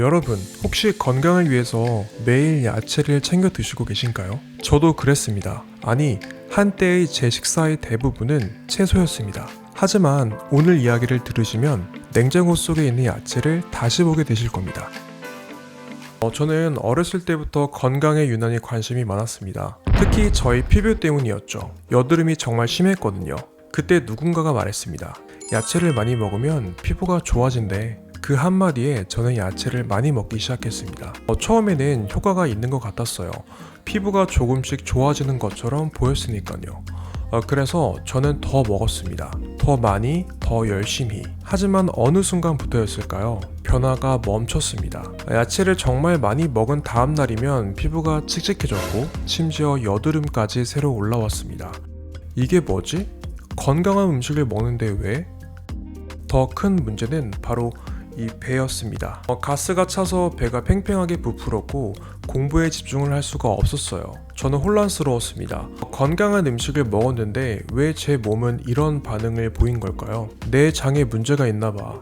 여러분, 혹시 건강을 위해서 매일 야채를 챙겨 드시고 계신가요? 저도 그랬습니다. 아니, 한때의 제 식사의 대부분은 채소였습니다. 하지만 오늘 이야기를 들으시면 냉장고 속에 있는 야채를 다시 보게 되실 겁니다. 저는 어렸을 때부터 건강에 유난히 관심이 많았습니다. 특히 저희 피부 때문이었죠. 여드름이 정말 심했거든요. 그때 누군가가 말했습니다. 야채를 많이 먹으면 피부가 좋아진대. 그 한마디에 저는 야채를 많이 먹기 시작했습니다. 처음에는 효과가 있는 것 같았어요. 피부가 조금씩 좋아지는 것처럼 보였으니까요. 그래서 저는 더 먹었습니다. 더 많이, 더 열심히. 하지만 어느 순간부터였을까요? 변화가 멈췄습니다. 야채를 정말 많이 먹은 다음 날이면 피부가 칙칙해졌고 심지어 여드름까지 새로 올라왔습니다. 이게 뭐지? 건강한 음식을 먹는데 왜? 더 큰 문제는 바로 이 배였습니다. 가스가 차서 배가 팽팽하게 부풀었고 공부에 집중을 할 수가 없었어요. 저는 혼란스러웠습니다. 건강한 음식을 먹었는데 왜 제 몸은 이런 반응을 보인 걸까요? 내 장에 문제가 있나 봐.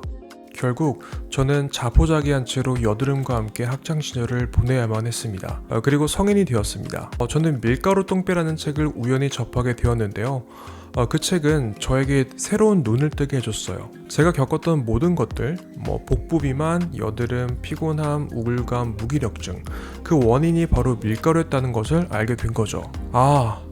결국 저는 자포자기한 채로 여드름과 함께 학창시절을 보내야만 했습니다. 그리고 성인이 되었습니다. 저는 밀가루 똥배라는 책을 우연히 접하게 되었는데요. 그 책은 저에게 새로운 눈을 뜨게 해줬어요. 제가 겪었던 모든 것들, 복부 비만, 여드름, 피곤함, 우울감, 무기력증, 그 원인이 바로 밀가루였다는 것을 알게 된 거죠. 아,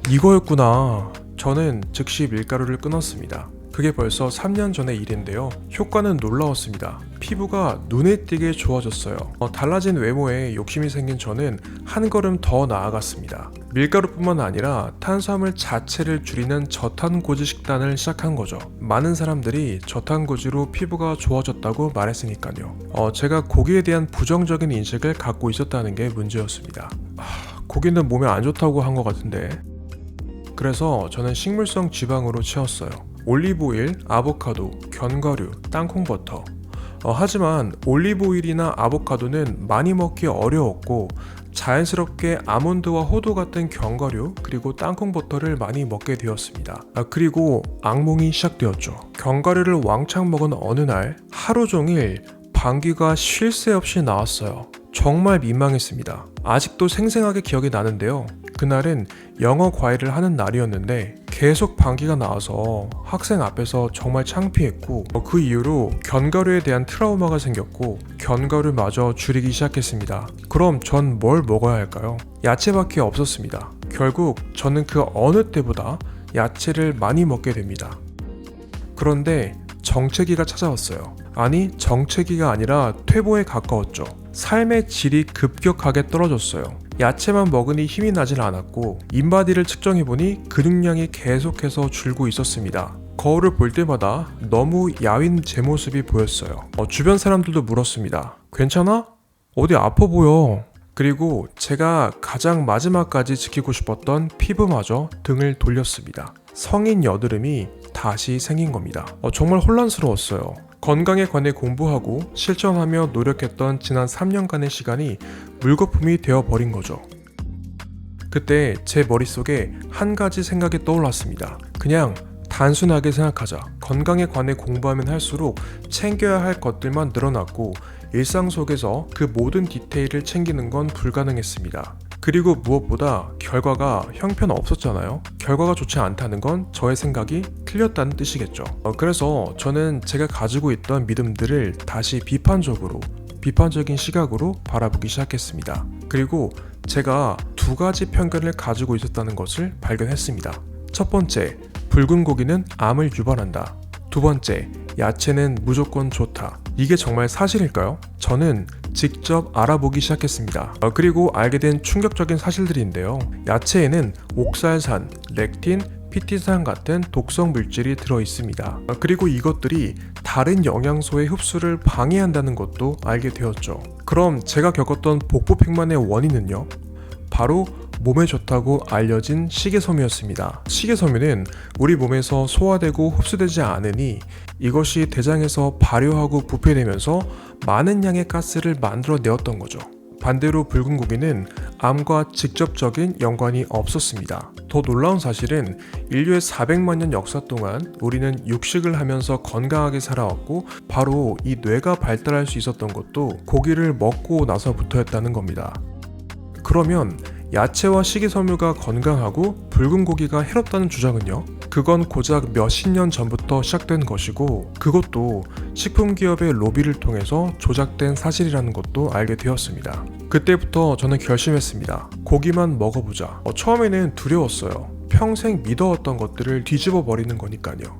이거였구나. 저는 즉시 밀가루를 끊었습니다. 그게 벌써 3년 전의 일인데요. 효과는 놀라웠습니다. 피부가 눈에 띄게 좋아졌어요. 달라진 외모에 욕심이 생긴 저는 한 걸음 더 나아갔습니다. 밀가루뿐만 아니라 탄수화물 자체를 줄이는 저탄고지 식단을 시작한 거죠. 많은 사람들이 저탄고지로 피부가 좋아졌다고 말했으니까요. 제가 고기에 대한 부정적인 인식을 갖고 있었다는 게 문제였습니다. 고기는 몸에 안 좋다고 한 것 같은데. 그래서 저는 식물성 지방으로 채웠어요. 올리브오일, 아보카도, 견과류, 땅콩버터. 하지만 올리브오일이나 아보카도는 많이 먹기 어려웠고 자연스럽게 아몬드와 호두 같은 견과류 그리고 땅콩버터를 많이 먹게 되었습니다. 그리고 악몽이 시작되었죠. 견과류를 왕창 먹은 어느 날 하루 종일 방귀가 쉴 새 없이 나왔어요. 정말 민망했습니다. 아직도 생생하게 기억이 나는데요. 그날은 영어 과외를 하는 날이었는데 계속 방귀가 나와서 학생 앞에서 정말 창피했고 그 이후로 견과류에 대한 트라우마가 생겼고 견과류마저 줄이기 시작했습니다. 그럼 전 뭘 먹어야 할까요? 야채밖에 없었습니다. 결국 저는 그 어느 때보다 야채를 많이 먹게 됩니다. 그런데 정체기가 찾아왔어요. 아니, 정체기가 아니라 퇴보에 가까웠죠. 삶의 질이 급격하게 떨어졌어요. 야채만 먹으니 힘이 나질 않았고 인바디를 측정해보니 근육량이 계속해서 줄고 있었습니다. 거울을 볼 때마다 너무 야윈 제 모습이 보였어요. 주변 사람들도 물었습니다. 괜찮아? 어디 아파 보여. 그리고 제가 가장 마지막까지 지키고 싶었던 피부마저 등을 돌렸습니다. 성인 여드름이 다시 생긴 겁니다. 정말 혼란스러웠어요. 건강에 관해 공부하고 실천하며 노력했던 지난 3년간의 시간이 물거품이 되어버린 거죠. 그때 제 머릿속에 한 가지 생각이 떠올랐습니다. 그냥 단순하게 생각하자. 건강에 관해 공부하면 할수록 챙겨야 할 것들만 늘어났고 일상 속에서 그 모든 디테일을 챙기는 건 불가능했습니다. 그리고 무엇보다 결과가 형편없었잖아요. 결과가 좋지 않다는 건 저의 생각이 틀렸다는 뜻이겠죠. 그래서 저는 제가 가지고 있던 믿음들을 다시 비판적인 시각으로 바라보기 시작했습니다. 그리고 제가 두 가지 편견을 가지고 있었다는 것을 발견했습니다. 첫 번째, 붉은 고기는 암을 유발한다. 두 번째, 야채는 무조건 좋다. 이게 정말 사실일까요? 저는 직접 알아보기 시작했습니다. 그리고 알게 된 충격적인 사실들인데요. 야채에는 옥살산, 렉틴, 피티산 같은 독성 물질이 들어있습니다. 그리고 이것들이 다른 영양소의 흡수를 방해한다는 것도 알게 되었죠. 그럼 제가 겪었던 복부팽만의 원인은요? 바로 몸에 좋다고 알려진 식이섬유였습니다. 식이섬유는 우리 몸에서 소화되고 흡수되지 않으니 이것이 대장에서 발효하고 부패되면서 많은 양의 가스를 만들어내었던 거죠. 반대로 붉은 고기는 암과 직접적인 연관이 없었습니다. 더 놀라운 사실은 인류의 400만 년 역사 동안 우리는 육식을 하면서 건강하게 살아왔고 바로 이 뇌가 발달할 수 있었던 것도 고기를 먹고 나서부터였다는 겁니다. 그러면 야채와 식이섬유가 건강하고 붉은 고기가 해롭다는 주장은요? 그건 고작 몇십 년 전부터 시작된 것이고 그것도 식품기업의 로비를 통해서 조작된 사실이라는 것도 알게 되었습니다. 그때부터 저는 결심했습니다. 고기만 먹어보자. 처음에는 두려웠어요. 평생 믿어왔던 것들을 뒤집어 버리는 거니까요.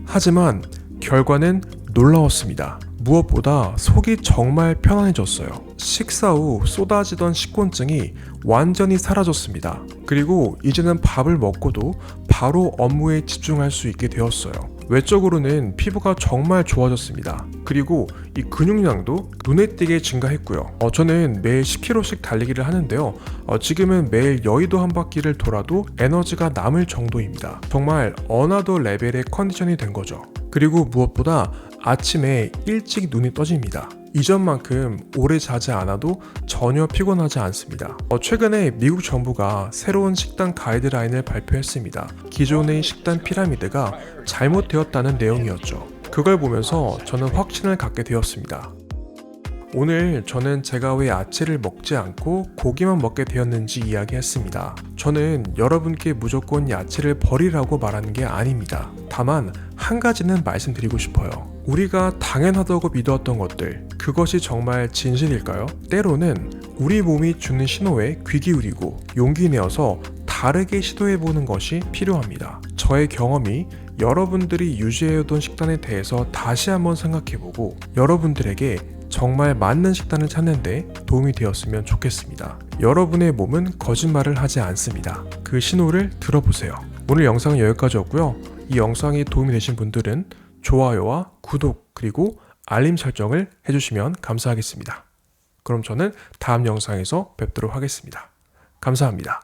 하지만 결과는 놀라웠습니다. 무엇보다 속이 정말 편안해졌어요. 식사 후 쏟아지던 식곤증이 완전히 사라졌습니다. 그리고 이제는 밥을 먹고도 바로 업무에 집중할 수 있게 되었어요. 외적으로는 피부가 정말 좋아졌습니다. 그리고 이 근육량도 눈에 띄게 증가했고요. 저는 매일 10km씩 달리기를 하는데요. 지금은 매일 여의도 한 바퀴를 돌아도 에너지가 남을 정도입니다. 정말 어나더 레벨의 컨디션이 된 거죠. 그리고 무엇보다 아침에 일찍 눈이 떠집니다. 이전만큼 오래 자지 않아도 전혀 피곤하지 않습니다. 최근에 미국 정부가 새로운 식단 가이드라인을 발표했습니다. 기존의 식단 피라미드가 잘못되었다는 내용이었죠. 그걸 보면서 저는 확신을 갖게 되었습니다. 오늘 저는 제가 왜 야채를 먹지 않고 고기만 먹게 되었는지 이야기했습니다. 저는 여러분께 무조건 야채를 버리라고 말하는 게 아닙니다. 다만 한 가지는 말씀드리고 싶어요. 우리가 당연하다고 믿었던 것들, 그것이 정말 진실일까요? 때로는 우리 몸이 주는 신호에 귀 기울이고 용기 내어서 다르게 시도해보는 것이 필요합니다. 저의 경험이 여러분들이 유지해오던 식단에 대해서 다시 한번 생각해보고 여러분들에게 정말 맞는 식단을 찾는데 도움이 되었으면 좋겠습니다. 여러분의 몸은 거짓말을 하지 않습니다. 그 신호를 들어보세요. 오늘 영상은 여기까지였고요. 이 영상이 도움이 되신 분들은 좋아요와 구독 그리고 알림 설정을 해주시면 감사하겠습니다. 그럼 저는 다음 영상에서 뵙도록 하겠습니다. 감사합니다.